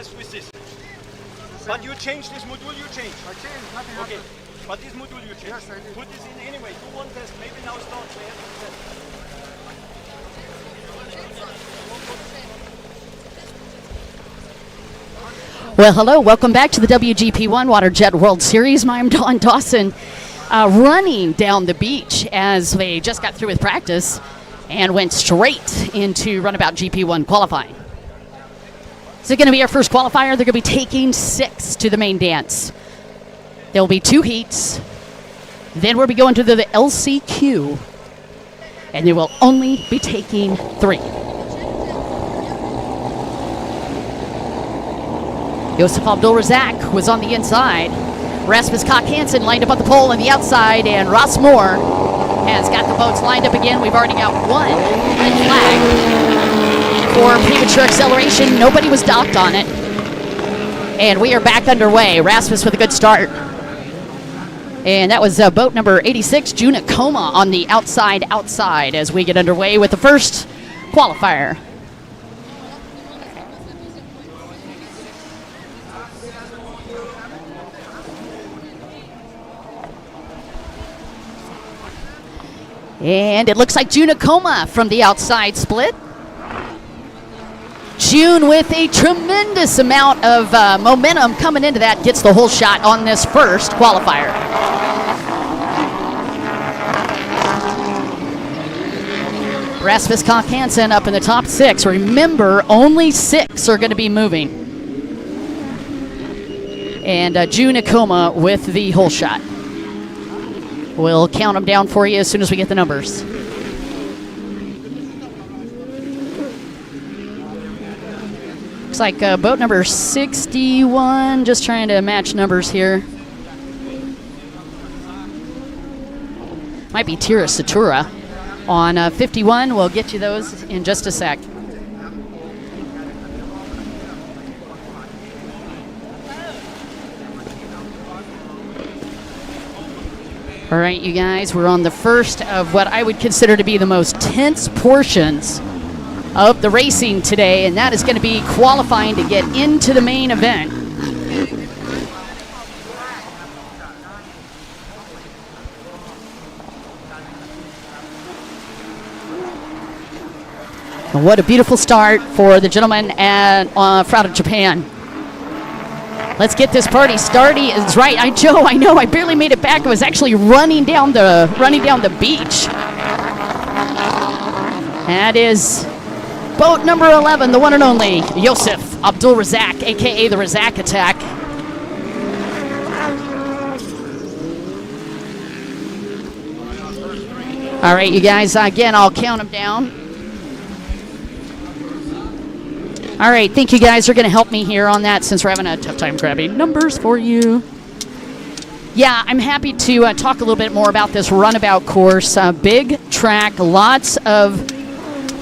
test with this. But you changed this module, you changed. I changed, nothing happened. But this module you changed. Yes, I did. Put this in anyway, do one test, maybe now start, we have to test. Well, hello, welcome back to the WGP WATERJET World Series. I'm Don Dawson, running down the beach as they just got through with practice and went straight into Runabout GP1 qualifying. This is going to be our first qualifier. They're going to be taking 6 to the main dance. There will be 2 heats. Then we'll be going to the LCQ, and they will only be taking 3. Josef Abdul-Razak was on the inside. Rasmus Koch Hansen lined up on the pole on the outside, and Ross Moore has got the boats lined up again. We've already got 1 red flag for premature acceleration. Nobody was docked on it. And we are back underway. Rasmus with a good start. And that was boat number 86, Juna Coma, on the outside as we get underway with the first qualifier. And it looks like Juna Coma from the outside split. June with a tremendous amount of momentum coming into that, gets the whole shot on this first qualifier. Rasmus Koch Hansen up in the top 6. Remember, only 6 are going to be moving. And Juna Coma with the whole shot. We'll count them down for you as soon as we get the numbers. Looks like boat number 61, just trying to match numbers here. Might be Tira Satura. On 51, we'll get you those in just a sec. All right, you guys, we're on the first of what I would consider to be the most tense portions of the racing today, and that is going to be qualifying to get into the main event. And what a beautiful start for the gentleman out of Japan. Let's get this party started. It's right. I know. I barely made it back. I was actually running down the beach. That is boat number 11, the one and only Josef Abdul-Razak, a.k.a. the Razak Attack. All right, you guys, again, I'll count them down. All right, think you guys are going to help me here on that since we're having a tough time grabbing numbers for you. Yeah, I'm happy to talk a little bit more about this runabout course. Big track, lots of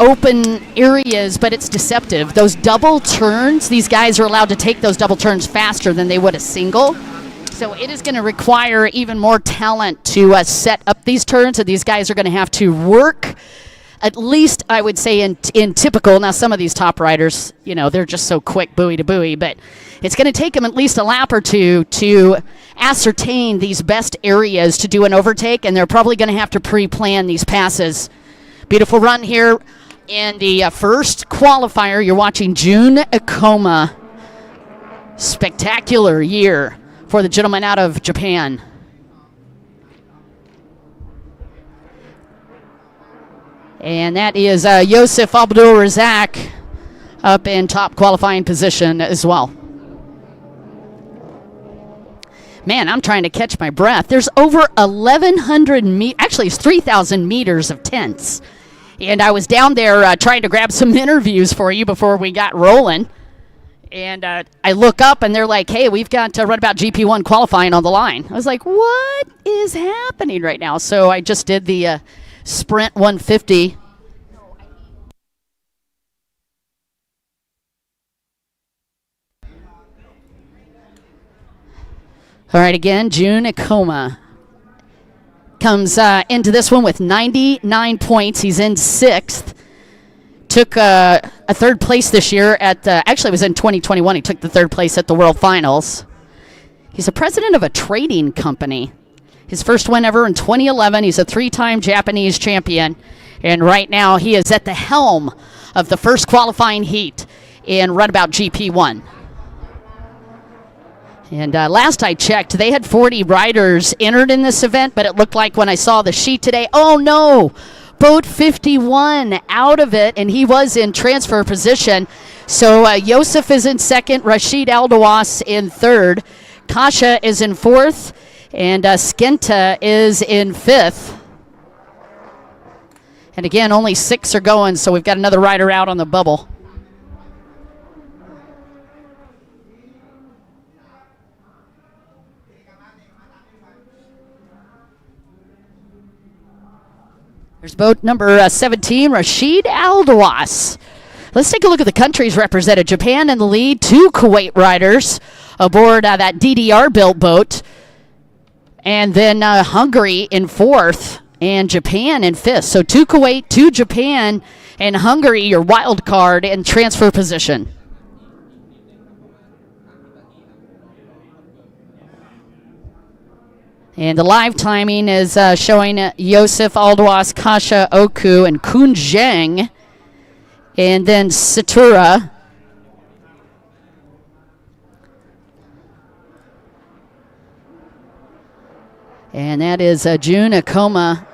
open areas, but it's deceptive. Those double turns, these guys are allowed to take those double turns faster than they would a single. So it is going to require even more talent to set up these turns, and these guys are going to have to work. At least, I would say, in typical, now some of these top riders, you know, they're just so quick, buoy to buoy, but it's going to take them at least a lap or two to ascertain these best areas to do an overtake, and they're probably going to have to pre-plan these passes. Beautiful run here in the first qualifier. You're watching June Akoma. Spectacular year for the gentleman out of Japan. And that is Josef Abdul-Razak up in top qualifying position as well. Man, I'm trying to catch my breath. There's over 1,100 meters, actually it's 3,000 meters of tents. And I was down there trying to grab some interviews for you before we got rolling. And I look up and they're like, hey, we've got Runabout GP1 qualifying on the line. I was like, what is happening right now? So I just did the Sprint 150. All right, again, June Akoma comes into this one with 99 points. He's in 6th. Took a third place this year at actually it was in 2021. He took the third place at the World Finals. He's a president of a trading company. His first win ever in 2011. He's a 3-time Japanese champion. And right now he is at the helm of the first qualifying heat in Runabout GP1. And last I checked, they had 40 riders entered in this event, but it looked like when I saw the sheet today, oh no, boat 51 out of it, and he was in transfer position. So Yosef is in second, Rashid Aldawas in third, Kasha is in fourth, and Skenta is in fifth. And again, only 6 are going, so we've got another rider out on the bubble. There's boat number 17, Rashid Aldawas. Let's take a look at the countries represented. Japan in the lead, 2 Kuwait riders aboard that DDR-built boat. And then Hungary in fourth and Japan in fifth. So 2 Kuwait, 2 Japan, and Hungary, your wild card in transfer position. And the live timing is showing Yosef, Aldawas, Kasha, Oku, and Kun Zheng. And then Satura. And that is June Akoma.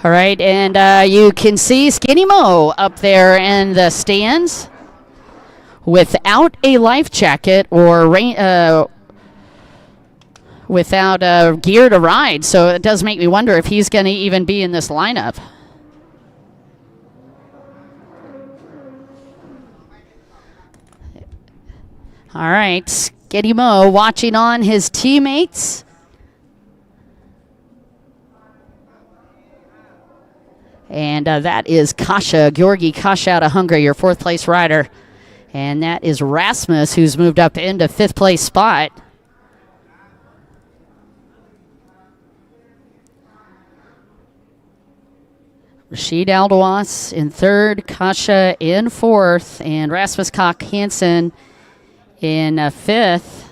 All right, and you can see Skinny Mo up there in the stands without a life jacket or without gear to ride. So it does make me wonder if he's going to even be in this lineup. All right, Skinny Mo watching on his teammates. And that is Kasha, Georgi Kasha out of Hungary, your 4th place rider. And that is Rasmus, who's moved up into 5th place spot. Rashid Aldawas in 3rd, Kasha in 4th, and Rasmus Koch Hansen in 5th.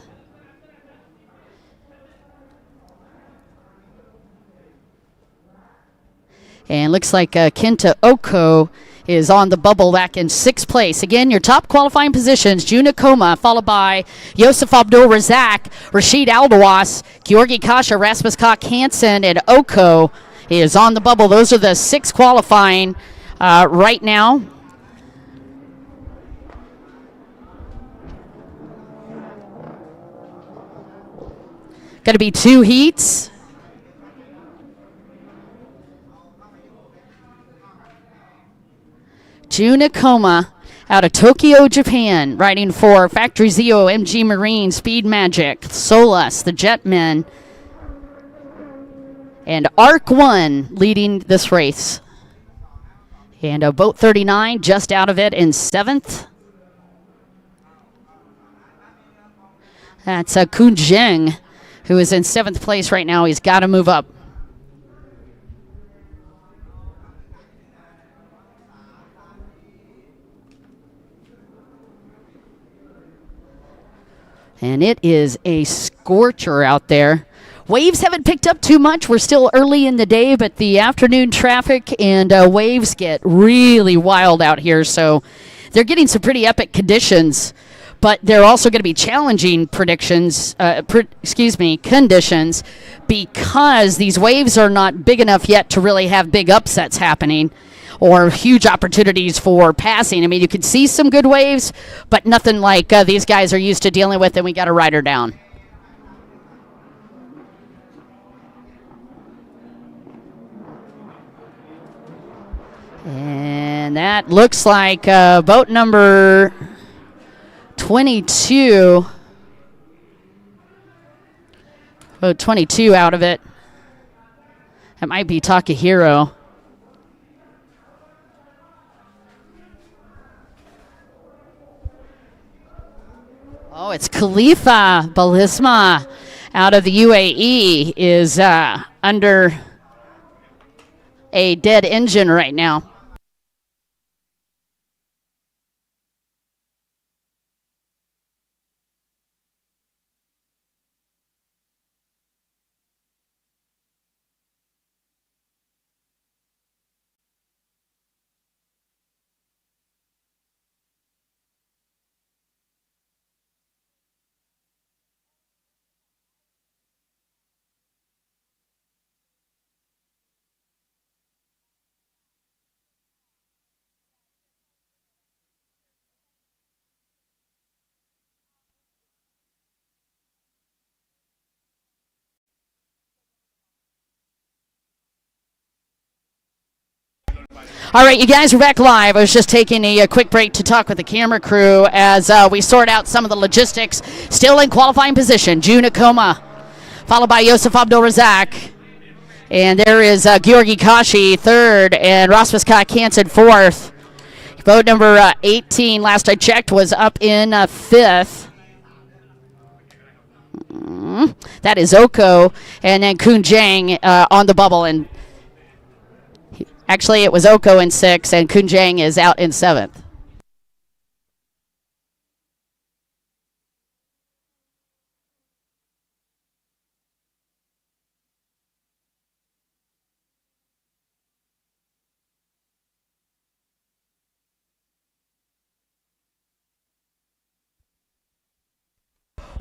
And looks like Kenta Oko is on the bubble back in 6th place. Again, your top qualifying positions, June Akoma, followed by Yosef Abdul Razak, Rashid Aldawas, Georgi Kasha, Rasmus Koch Hansen, and Oko is on the bubble. Those are the 6 qualifying right now. Going to be 2 heats. June Akoma out of Tokyo, Japan, riding for Factory Zero, MG Marine, Speed Magic, Solus, the Jetmen, and Arc 1 leading this race. And boat 39 just out of it in 7th. That's Kun Zheng, who is in 7th place right now. He's got to move up. And it is a scorcher out there. Waves haven't picked up too much. We're still early in the day, but the afternoon traffic and waves get really wild out here. So they're getting some pretty epic conditions, but they're also going to be challenging conditions because these waves are not big enough yet to really have big upsets happening or huge opportunities for passing. I mean, you can see some good waves, but nothing like these guys are used to dealing with, and we got a rider down. And that looks like boat number 22. Boat 22 out of it. That might be Takahiro. Oh, it's Khalifa Balisma out of the UAE is under a dead engine right now. All right, you guys are back live. I was just taking a quick break to talk with the camera crew as we sort out some of the logistics. Still in qualifying position, June Akoma, followed by Yosef Abdul-Razak. And there is Georgi Kashi, third, and Rasmus Hansen, fourth. Boat number 18, last I checked, was up in fifth. That is Oko, and then Kun Jang on the bubble. And actually, it was Oko in sixth, and Kun Jang is out in seventh.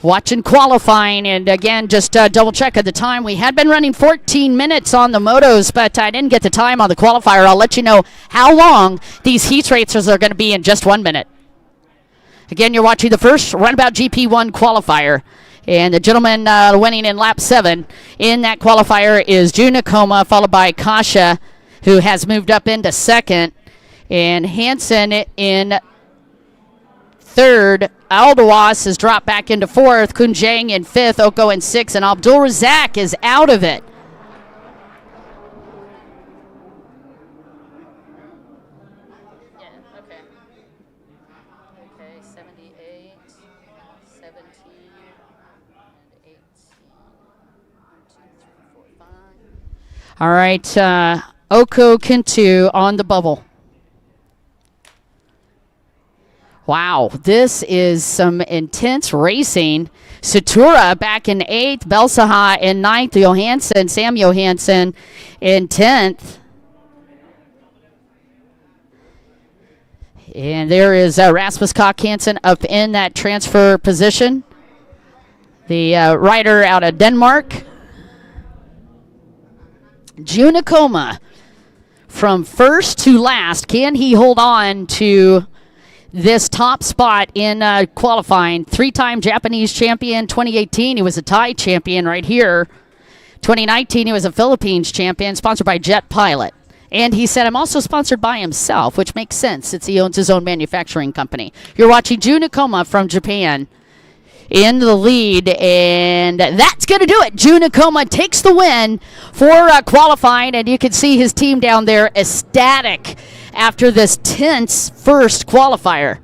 Watching qualifying, and again, just double check at the time. We had been running 14 minutes on the motos, but I didn't get the time on the qualifier. I'll let you know how long these heat racers are going to be in just 1 minute. Again, you're watching the first Runabout GP1 qualifier, and the gentleman winning in lap 7 in that qualifier is June Akoma, followed by Kasha, who has moved up into second, and Hansen in third. Aldawas has dropped back into fourth. Kun Jang in fifth. Oko in sixth. And Abdul-Razak is out of it. Yeah, okay. Okay, 78, 17, and 18. 1, 2, 3, 4, 5. All right, Oko Kintu on the bubble. Wow, this is some intense racing. Satura back in 8th, Belsaha in 9th, Johansson, Sam Johansson in 10th. And there is Rasmus Hansen up in that transfer position. The rider out of Denmark. June Akoma from first to last. Can he hold on to this top spot in qualifying? Three-time Japanese champion. 2018, he was a Thai champion right here. 2019, he was a Philippines champion, sponsored by Jet Pilot. And he said, I'm also sponsored by himself, which makes sense since he owns his own manufacturing company. You're watching June Akoma from Japan in the lead, and that's going to do it. June Akoma takes the win for qualifying, and you can see his team down there ecstatic after this tense first qualifier.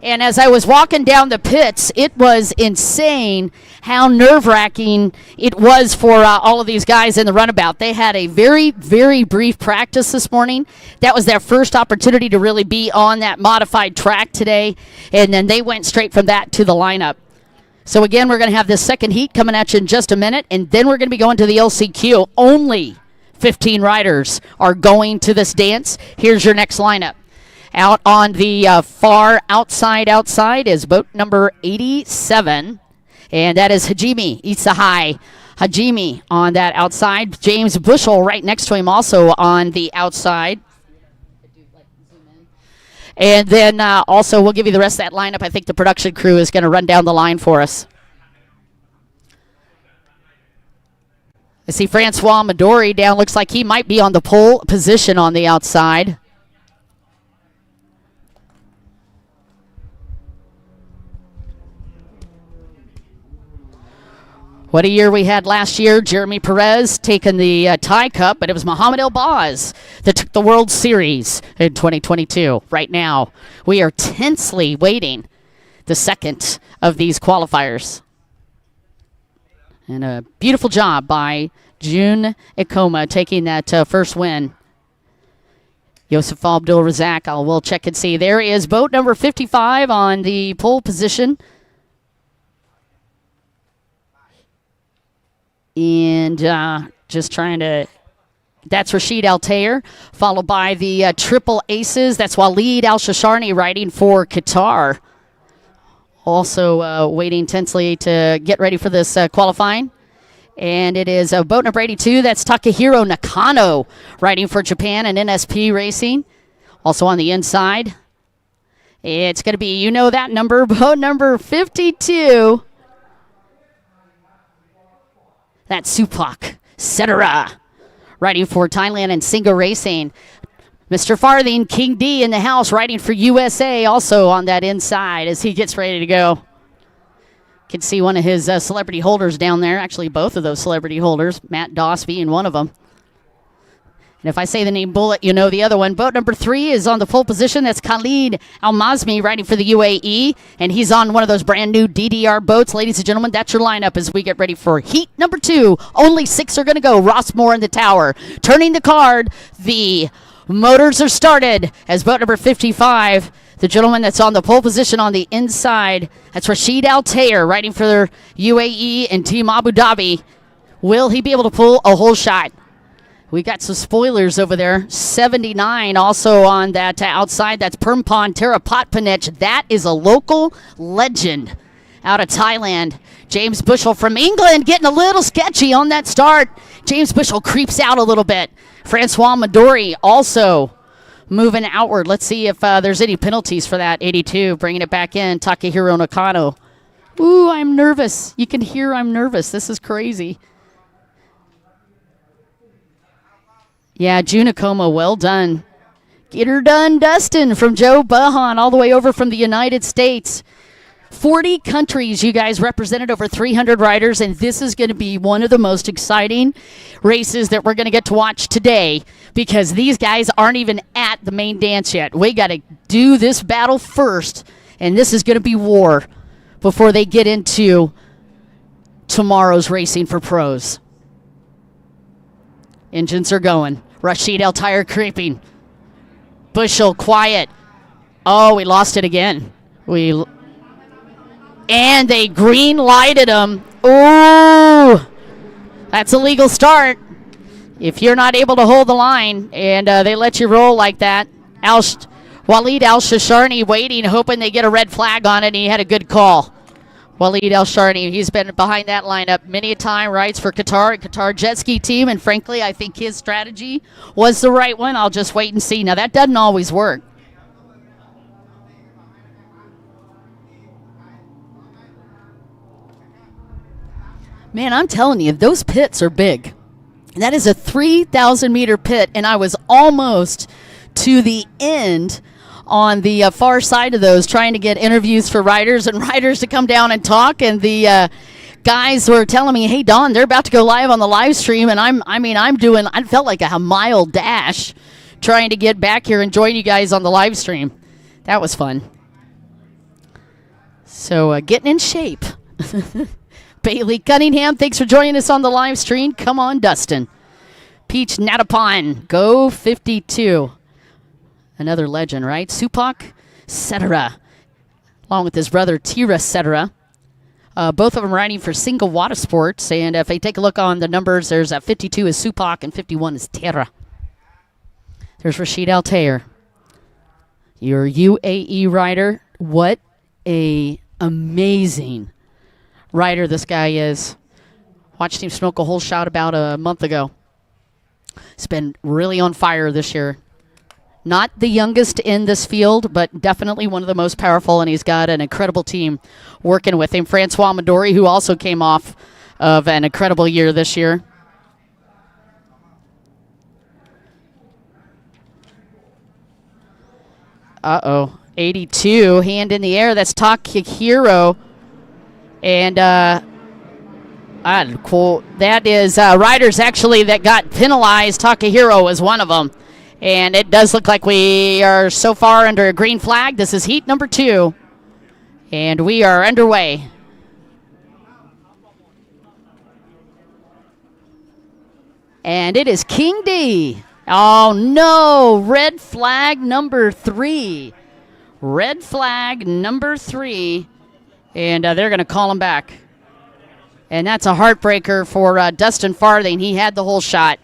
And as I was walking down the pits, it was insane how nerve-wracking it was for all of these guys in the runabout. They had a very, very brief practice this morning. That was their first opportunity to really be on that modified track today, and then they went straight from that to the lineup. So again, we're going to have this second heat coming at you in just a minute, and then we're going to be going to the LCQ. Only 15 riders are going to this dance. Here's your next lineup. Out on the far outside is boat number 87, and that is Hajime Isahai. Hajime on that outside. James Bushell right next to him also on the outside. And then also we'll give you the rest of that lineup. I think the production crew is going to run down the line for us. I see Francois Midori down. Looks like he might be on the pole position on the outside. What a year we had last year. Jeremy Perez taking the Thai Cup, but it was Muhammad El-Baz that took the World Series in 2022. Right now, we are tensely waiting the second of these qualifiers. And a beautiful job by June Ikoma taking that first win. Yosef Abdul Razak, we'll check and see. There is boat number 55 on the pole position. And just trying to... That's Rashid Altair, followed by the triple aces. That's Waleed Al-Shasharni riding for Qatar. Also waiting tensely to get ready for this qualifying. And it is boat number 82. That's Takahiro Nakano riding for Japan and NSP Racing. Also on the inside, it's going to be, you know that number, boat number 52. That's Supak Setara riding for Thailand and Singa Racing. Mr. Farthing, King D in the house, riding for USA, also on that inside as he gets ready to go. Can see one of his celebrity holders down there. Actually, both of those celebrity holders, Matt Doss being one of them. And if I say the name Bullet, you know the other one. Boat number 3 is on the pole position. That's Khalid Al-Mazmi riding for the UAE. And he's on one of those brand new DDR boats. Ladies and gentlemen, that's your lineup as we get ready for heat number 2. Only 6 are going to go. Ross Moore in the tower. Turning the card, the motors are started as boat number 55. The gentleman that's on the pole position on the inside, that's Rashid Altair riding for their UAE and Team Abu Dhabi. Will he be able to pull a whole shot? We got some spoilers over there. 79 also on that outside. That's Permpon Terapatpanich. That is a local legend out of Thailand. James Bushell from England getting a little sketchy on that start. James Bushell creeps out a little bit. Francois Midori also moving outward. Let's see if there's any penalties for that. 82 bringing it back in. Takahiro Nakano. Ooh, I'm nervous. You can hear I'm nervous. This is crazy. Yeah, Junicoma, well done. Get her done, Dustin, from Joe Buhan, all the way over from the United States. 40 countries, you guys represented, over 300 riders, and this is going to be one of the most exciting races that we're going to get to watch today because these guys aren't even at the main dance yet. We got to do this battle first, and this is going to be war before they get into tomorrow's racing for pros. Engines are going. Rashid Altair creeping. Bushell quiet. Oh, we lost it again. And they green lighted him. Ooh, that's a legal start. If you're not able to hold the line and they let you roll like that. Waleed Al-Shasharni waiting, hoping they get a red flag on it, and he had a good call. Waleed Al-Shasharni, he's been behind that lineup many a time, rides for Qatar and Qatar jet ski team, and frankly, I think his strategy was the right one. I'll just wait and see. Now, that doesn't always work. Man, I'm telling you, those pits are big. That is a 3,000-meter pit, and I was almost to the end on the far side of those, trying to get interviews for riders and riders to come down and talk. And the guys were telling me, "Hey, Don, they're about to go live on the live stream." And I felt like a mile dash trying to get back here and join you guys on the live stream. That was fun. So getting in shape. Bailey Cunningham, thanks for joining us on the live stream. Come on, Dustin. Peach Natapon, go 52. Another legend, right? Supak Setara, along with his brother Tira Setara. Both of them riding for Single Water Sports. And if they take a look on the numbers, there's 52 is Supak and 51 is Tira. There's Rashid Altair, your UAE rider. What a amazing rider this guy is. Watched him smoke a whole shot about a month ago. He's been really on fire this year. Not the youngest in this field, but definitely one of the most powerful, and he's got an incredible team working with him. Francois Midori, who also came off of an incredible year this year. Uh-oh. 82, hand in the air. That's Takahiro. And cool. That is riders actually that got penalized. Takahiro was one of them. And it does look like we are so far under a green flag. This is heat number 2. And we are underway. And it is King D. Oh, no. Red flag number 3. Red flag number 3. And they're going to call him back. And that's a heartbreaker for Dustin Farthing. He had the whole shot.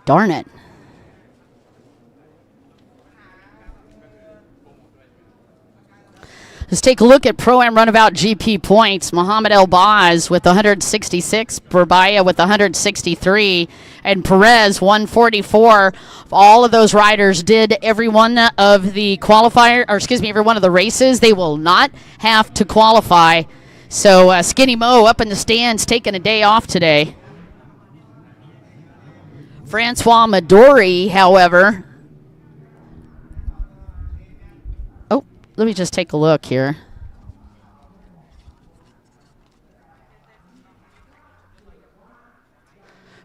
Darn it. Let's take a look at Pro-Am Runabout GP points. Muhammad El-Baz with 166, Burbaya with 163, and Perez 144. All of those riders did every one of the every one of the races. They will not have to qualify. So Skinny Mo up in the stands taking a day off today. Francois Midori, however. Let me just take a look here.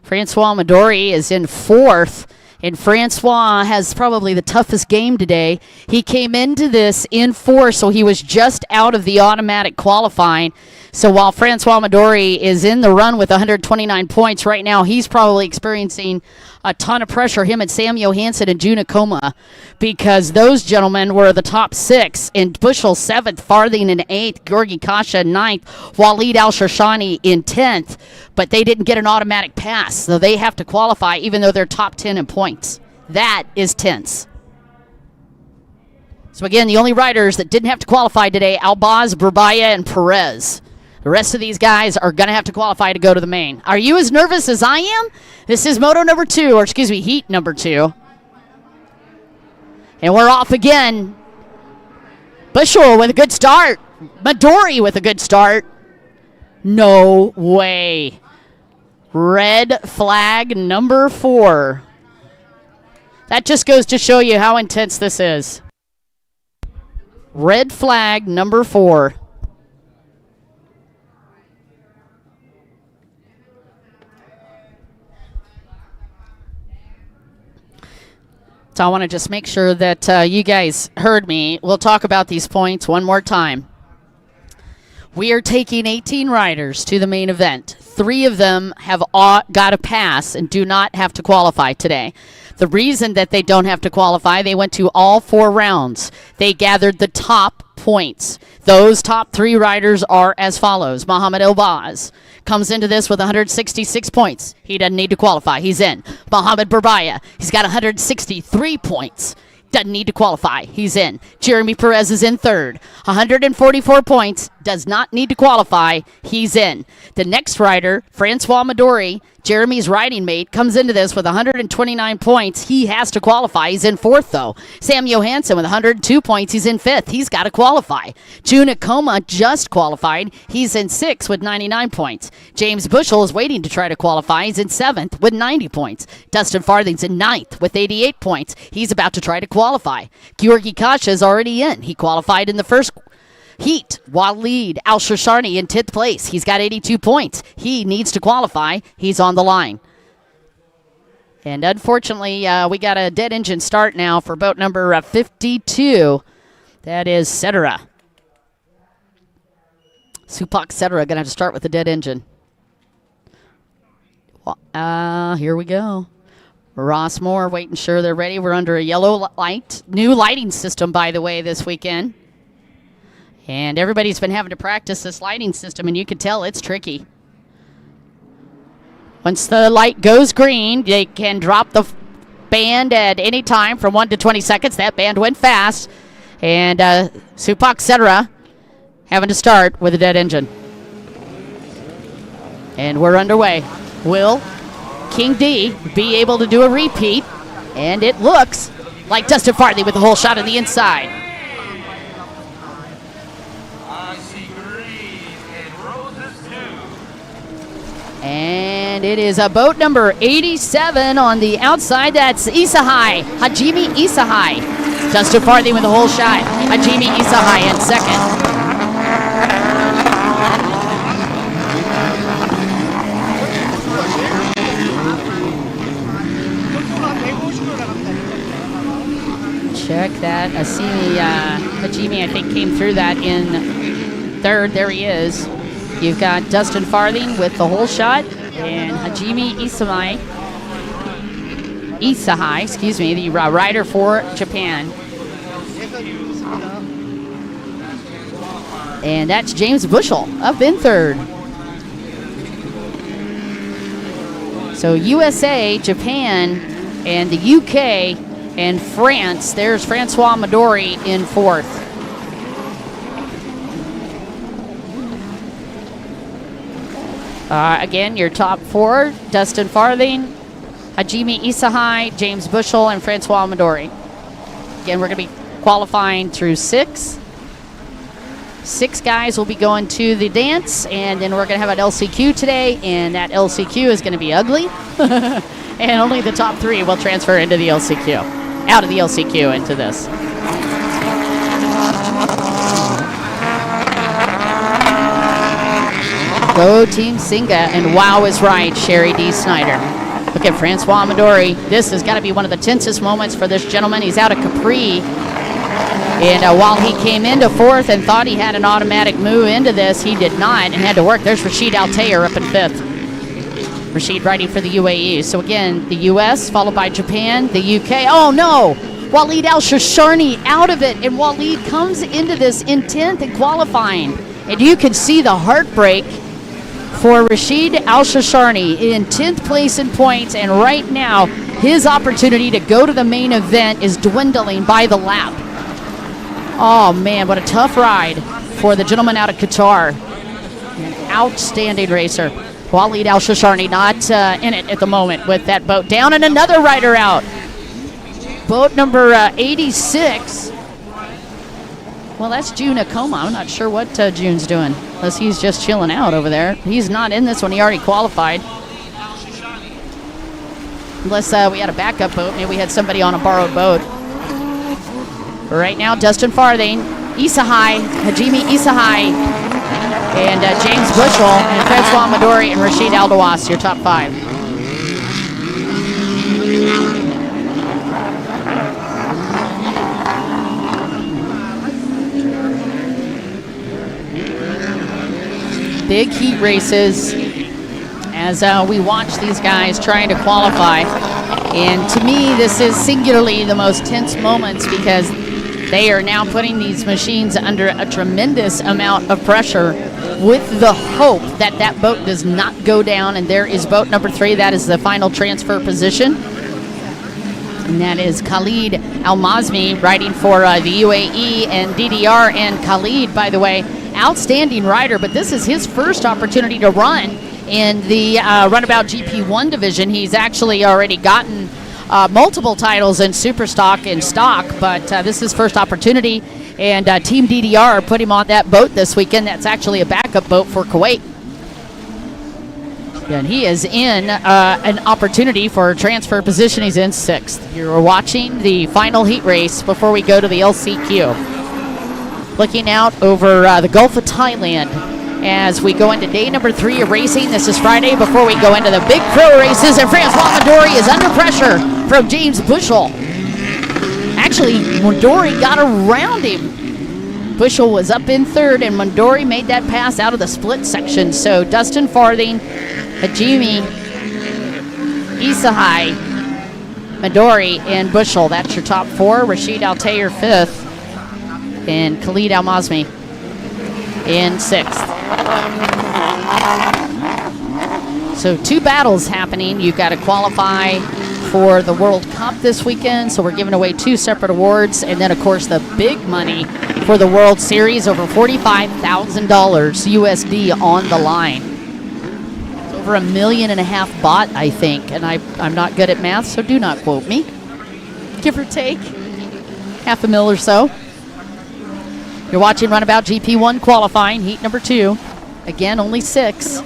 Francois Midori is in 4th, and Francois has probably the toughest game today. He came into this in 4th, so he was just out of the automatic qualifying. So while Francois Midori is in the run with 129 points right now, he's probably experiencing a ton of pressure, him and Sam Johansson and Juna Koma, because those gentlemen were the top 6, and Bushel 7th, Farthing in 8th, Georgi Kasha 9th, Waleed Al-Shashani in 10th, but they didn't get an automatic pass, so they have to qualify even though they're top 10 in points. That is tense. So again, the only riders that didn't have to qualify today, El-Baz, Burbaya, and Perez. The rest of these guys are going to have to qualify to go to the main. Are you as nervous as I am? This is Moto number 2, or excuse me, Heat number 2. And we're off again. Bushel with a good start. Midori with a good start. No way. Red flag number 4. That just goes to show you how intense this is. Red flag number 4. So I want to just make sure that you guys heard me. We'll talk about these points one more time. We are taking 18 riders to the main event. 3 of them have got a pass and do not have to qualify today. The reason that they don't have to qualify, they went to all 4 rounds. They gathered the top points. Those top 3 riders are as follows. Muhammad El-Baz comes into this with 166 points. He doesn't need to qualify. He's in. Muhammad Burbaya, he's got 163 points. Doesn't need to qualify. He's in. Jeremy Perez is in 3rd. 144 points. Does not need to qualify. He's in. The next rider, Francois Midori, Jeremy's riding mate, comes into this with 129 points. He has to qualify. He's in 4th, though. Sam Johansson with 102 points. He's in 5th. He's got to qualify. Juna Koma just qualified. He's in 6th with 99 points. James Bushel is waiting to try to qualify. He's in 7th with 90 points. Dustin Farthing's in 9th with 88 points. He's about to try to qualify. Georgi Kasha is already in. He qualified in the first Heat. Waleed Al-Shashani in 10th place. He's got 82 points. He needs to qualify. He's on the line. And unfortunately, we got a dead engine start now for boat number 52. That is Cetera. Supak Cetera going to have to start with a dead engine. Here we go. Ross Moore waiting sure they're ready. We're under a yellow light. New lighting system, by the way, this weekend. And everybody's been having to practice this lighting system, and you can tell it's tricky. Once the light goes green, they can drop the band at any time from 1 to 20 seconds. That band went fast. And Supak Cetera having to start with a dead engine. And we're underway. Will King D be able to do a repeat? And it looks like Dustin Farthing with the whole shot on the inside. And it is a boat number 87 on the outside. That's Isahai, Hajime Isahai. Dustin Farthing with the whole shot. Hajime Isahai in 2nd. Check that. Asimi Hajime, I think, came through that in third. There he is. You've got Dustin Farthing with the whole shot, and Hajime Isahai, the rider for Japan. And that's James Bushell up in third. So USA, Japan, and the UK, and France. There's Francois Midori in fourth. Again, your top four: Dustin Farthing, Hajime Isahai, James Bushell, and Francois Midori. Again, we're going to be qualifying through six. 6 guys will be going to the dance, and then we're going to have an LCQ today, and that LCQ is going to be ugly. And only the top 3 will transfer into the LCQ, out of the LCQ into this. Go Team Singa, and wow is right, Sherry D. Snyder. Look at Francois Midori. This has got to be one of the tensest moments for this gentleman. He's out of Capri. And while he came into fourth and thought he had an automatic move into this, he did not and had to work. There's Rashid Altair up in fifth. Rashid riding for the UAE. So again, the US followed by Japan, the UK. Oh no! Walid Al-Shasharni out of it, and Walid comes into this in 10th and qualifying. And you can see the heartbreak for Rashid Al-Shasharni in 10th place in points, and right now his opportunity to go to the main event is dwindling by the lap. Oh man, what a tough ride for the gentleman out of Qatar. An outstanding racer. Walid Al-Shasharni not in it at the moment with that boat down, and another rider out. Boat number 86. Well, that's June Akoma. I'm not sure what June's doing, unless he's just chilling out over there. He's not in this one. He already qualified. Unless we had a backup boat. Maybe we had somebody on a borrowed boat. Right now, Dustin Farthing, Isahai, Hajime Isahai, and James Bushell, and Francois Midori, and Rashid Aldawas, your top 5. Big heat races as we watch these guys trying to qualify. And to me, this is singularly the most tense moments because they are now putting these machines under a tremendous amount of pressure with the hope that that boat does not go down. And there is boat number 3. That is the final transfer position. And that is Khalid Al-Mazmi riding for the UAE and DDR. And Khalid, by the way, outstanding rider, but this is his first opportunity to run in the Runabout GP1 division. He's actually already gotten multiple titles in super stock and stock, but this is his first opportunity, and Team DDR put him on that boat this weekend. That's actually a backup boat for Kuwait, and he is in an opportunity for transfer position. He's in 6th. You're watching the final heat race before we go to the LCQ. Looking out over the Gulf of Thailand as we go into day number 3 of racing. This is Friday before we go into the big pro races, and Francois Midori is under pressure from James Bushell. Actually, Midori got around him. Bushell was up in 3rd, and Midori made that pass out of the split section. So Dustin Farthing, Hajime Isahai, Midori, and Bushell. That's your top 4. Rashid Altair 5th. And Khalid Al-Mazmi in 6th. So 2 battles happening. You've got to qualify for the World Cup this weekend. So we're giving away 2 separate awards. And then, of course, the big money for the World Series, over $45,000 USD on the line. It's over $1.5 million baht, I think. And I'm not good at math, so do not quote me. Give or take $500,000 or so. You're watching Runabout GP1 qualifying, heat number 2. Again, only 6.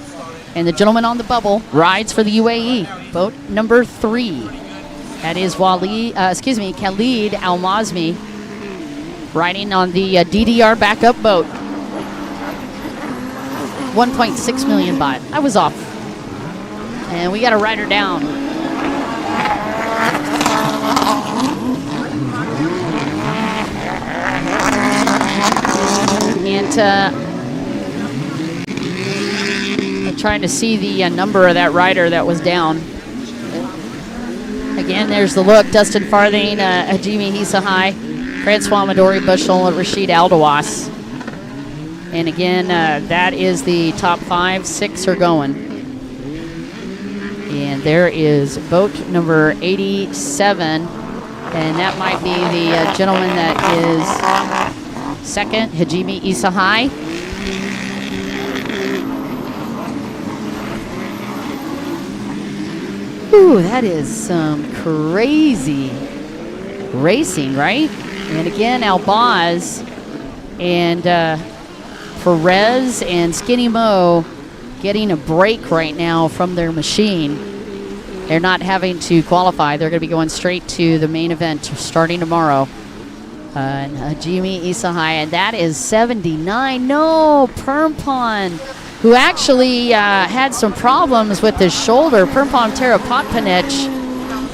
And the gentleman on the bubble rides for the UAE. Boat number 3. That is Khalid Al-Mazmi riding on the DDR backup boat. 1.6 million baht. I was off. And we got a rider down. I'm trying to see the number of that rider that was down. Again, there's the look. Dustin Farthing, Hajime Isahai, Francois Midori, Bushel, Rashid Aldawas. And again, that is the top 5. 6 are going. And there is boat number 87. And that might be the gentleman that is second, Hajime Isahai. Ooh, that is some crazy racing, right? And again, Albaz and Perez and Skinny Mo getting a break right now from their machine. They're not having to qualify. They're going to be going straight to the main event starting tomorrow. Hajime Isahai, and that is 79. No, Permpon, who actually had some problems with his shoulder. Permpon Terapotpanich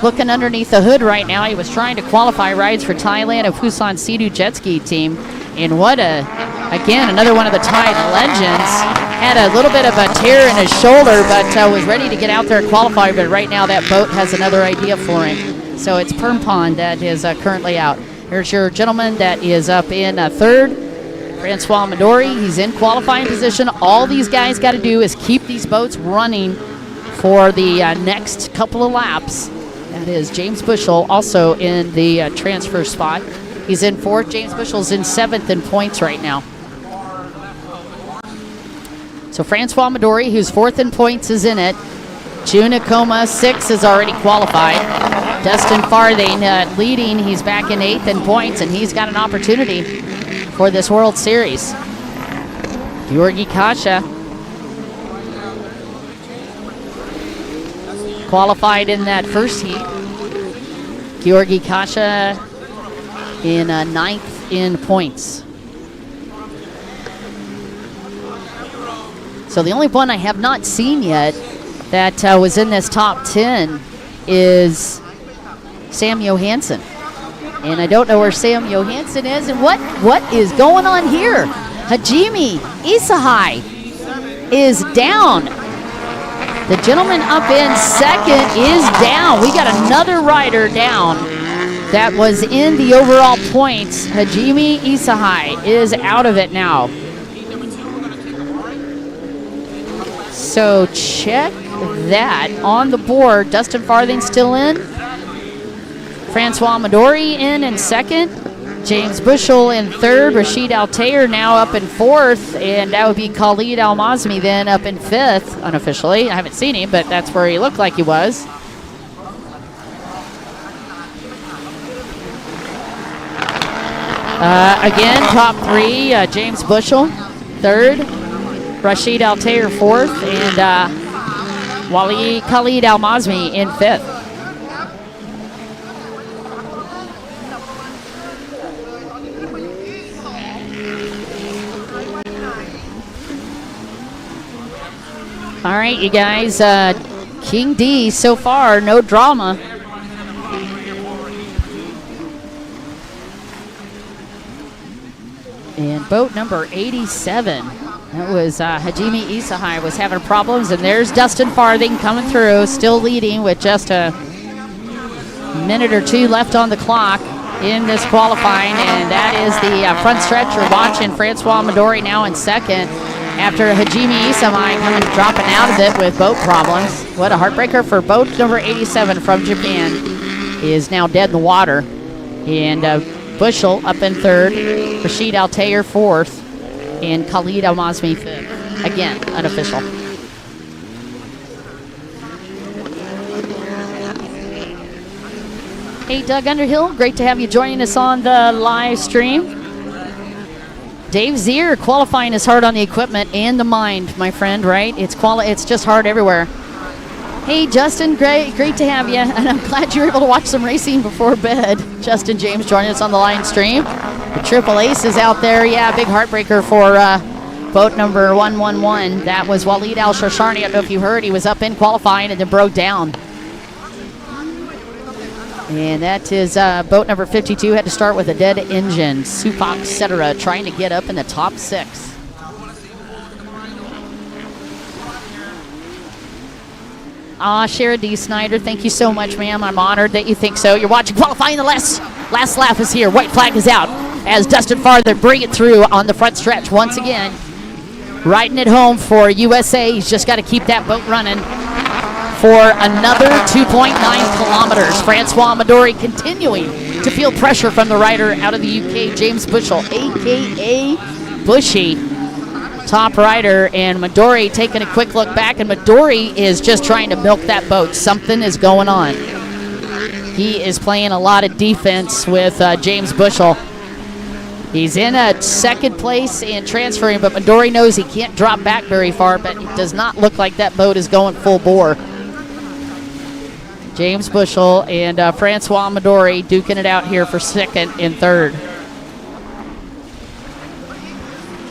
looking underneath the hood right now. He was trying to qualify rides for Thailand of Busan Sea-Doo jet ski team. And what again, another one of the Thai legends. Had a little bit of a tear in his shoulder, but was ready to get out there and qualify. But right now that boat has another idea for him. So it's Permpon that is currently out. Here's your gentleman that is up in third, Francois Midori. He's in qualifying position. All these guys got to do is keep these boats running for the next couple of laps. That is James Bushel, also in the transfer spot. He's in fourth. James Bushel's in seventh in points right now. So Francois Midori, who's fourth in points, is in it. Jun Ikoma, 6, is already qualified. Dustin Farthing leading. He's back in 8th in points, and he's got an opportunity for this World Series. Georgi Kasha qualified in that first heat. Georgi Kasha in 9th in points. So the only one I have not seen yet that was in this top 10 is Sam Johansson. And I don't know where Sam Johansson is. And what is going on here? Hajime Isahai is down. The gentleman up in second is down. We got another rider down that was in the overall points. Hajime Isahai is out of it now. So check that on the board. Dustin Farthing still in. Francois Midori in second. James Bushel in third. Rashid Al-Tayer now up in fourth. And that would be Khalid Al-Mazmi then up in fifth, unofficially. I haven't seen him, but that's where he looked like he was. Again, top 3, James Bushel, third. Rashid Al-Tayer, fourth. And Khalid Al-Mazmi in fifth. All right, you guys, King D so far, no drama. And boat number 87, that was Hajime Isahai was having problems, and there's Dustin Farthing coming through, still leading with just a minute or two left on the clock in this qualifying, and that is the front stretch. You're watching Francois Midori now in second. After Hajime Isahai dropping out of it with boat problems. What a heartbreaker for boat number 87 from Japan. He is now dead in the water. And Bushel up in third. Rashid Al-Tayer fourth. And Khalid Al-Mazmi fifth. Again, unofficial. Hey, Doug Underhill. Great to have you joining us on the live stream. Dave Zier, qualifying is hard on the equipment and the mind, my friend, right? It's just hard everywhere. Hey, Justin, great to have you, and I'm glad you were able to watch some racing before bed. Justin James joining us on the live stream. The Triple Ace is out there. Yeah, big heartbreaker for boat number 111. That was Walid Al-Shasharni. I don't know if you heard. He was up in qualifying and then broke down. And that is boat number 52. Had to start with a dead engine. Supak, etc. trying to get up in the top 6. Shara D. Snyder, thank you so much, ma'am. I'm honored that you think so. You're watching qualifying. The last lap is here. White flag is out as Dustin Farther bring it through on the front stretch once again. Riding it home for USA. He's just got to keep that boat running for another 2.9 kilometers. Francois Midori continuing to feel pressure from the rider out of the UK, James Bushell, a.k.a. Bushy. Top rider, and Midori taking a quick look back, and Midori is just trying to milk that boat. Something is going on. He is playing a lot of defense with James Bushell. He's in a second place and transferring, but Midori knows he can't drop back very far, but it does not look like that boat is going full bore. James Bushell and Francois Midori duking it out here for second and third.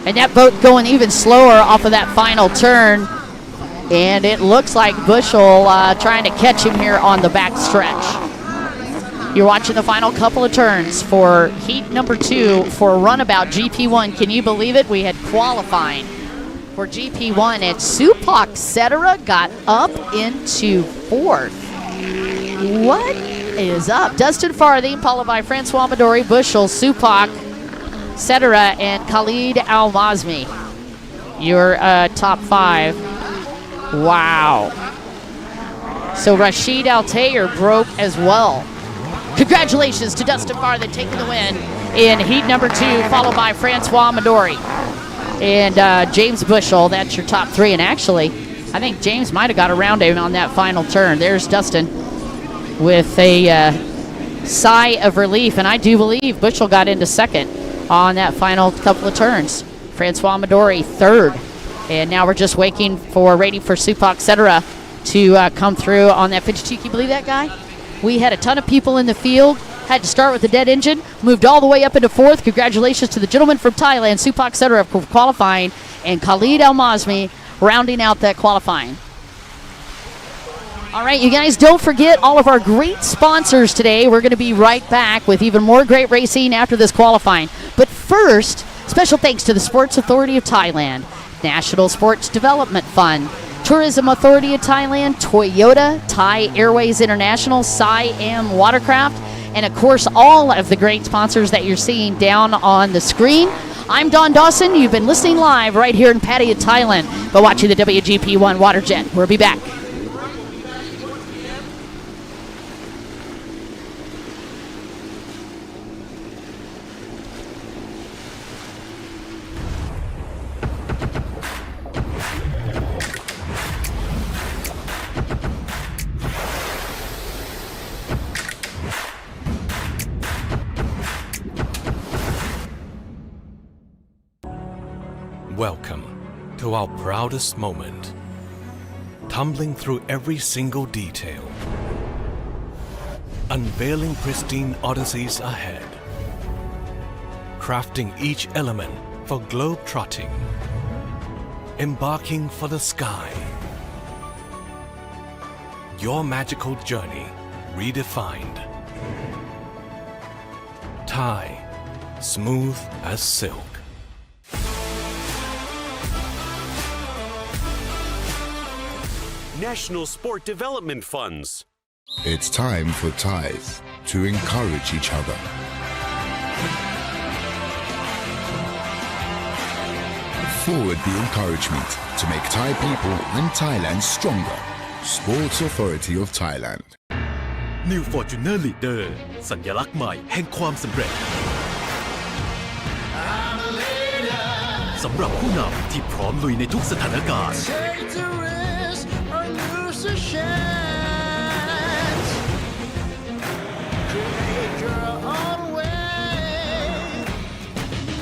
And that boat going even slower off of that final turn. And it looks like Bushell trying to catch him here on the back stretch. You're watching the final couple of turns for heat number 2 for Runabout GP1. Can you believe it? We had qualifying for GP1, and Supak, etc. got up into 4th. What is up? Dustin Farthing, followed by Francois Midori, Bushell, Supak, etc., and Khalid Al-Mazmi. Your top 5. Wow. So Rashid Al-Tayer broke as well. Congratulations to Dustin Farthing taking the win in heat number 2, followed by Francois Midori and James Bushell. That's your top 3. And actually, I think James might have got around him on that final turn. There's Dustin with a sigh of relief, and I do believe Bushell got into second on that final couple of turns. Francois Midori third, and now we're just waiting for Supak, etc. to come through on that 52. Can you believe that, guy? We had a ton of people in the field, had to start with a dead engine, moved all the way up into 4th. Congratulations to the gentleman from Thailand, Supak, etc. for qualifying, and Khalid Al-Mazmi rounding out that qualifying. All right, you guys, don't forget all of our great sponsors today. We're going to be right back with even more great racing after this qualifying. But first, special thanks to the Sports Authority of Thailand, National Sports Development Fund, Tourism Authority of Thailand, Toyota, Thai Airways International, Siam Watercraft, and of course, all of the great sponsors that you're seeing down on the screen. I'm Don Dawson. You've been listening live right here in Pattaya, Thailand, by watching the WGP WATERJET. We'll be back. Welcome to our proudest moment, tumbling through every single detail, unveiling pristine odysseys ahead, crafting each element for globe-trotting, embarking for the sky. Your magical journey redefined. Thai, smooth as silk. National Sport Development Funds. It's time for Thais to encourage each other. Forward the encouragement to make Thai people and Thailand stronger. Sports Authority of Thailand. New Fortuner Leader สัญลักษณ์ใหม่แห่งความสำเร็จสำหรับผู้นำที่พร้อมลุยในทุกสถานการณ์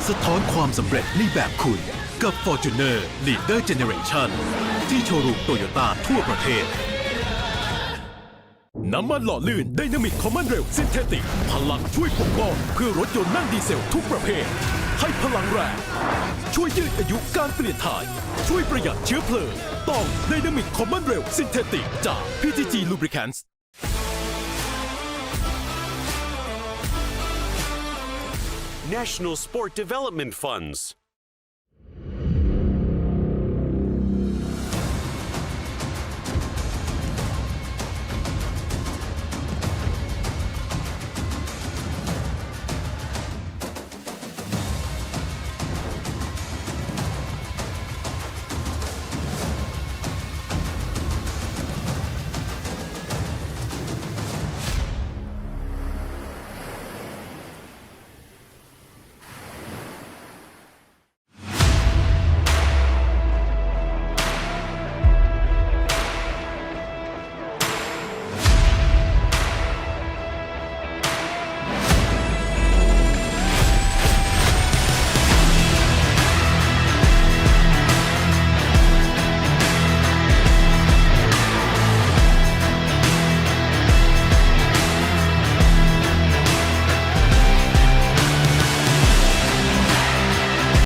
สะท้อนความสำเร็จในแบบคุณกับ Fortuner Leader Generation ที่โชว์รูมโตโยต้าทั่วประเทศน้ำมันหล่อลื่น Dynamic Common Rail Synthetic พลังช่วยปกป้องเพื่อรถยนต์นั่งดีเซลทุกประเภทให้พลังแรงช่วยยืดอายุการเปลี่ยนถ่ายช่วยประหยัดเชื้อเพลิงต้อง Dynamic Common Rail Synthetic จาก PTG Lubricants National Sport Development Funds.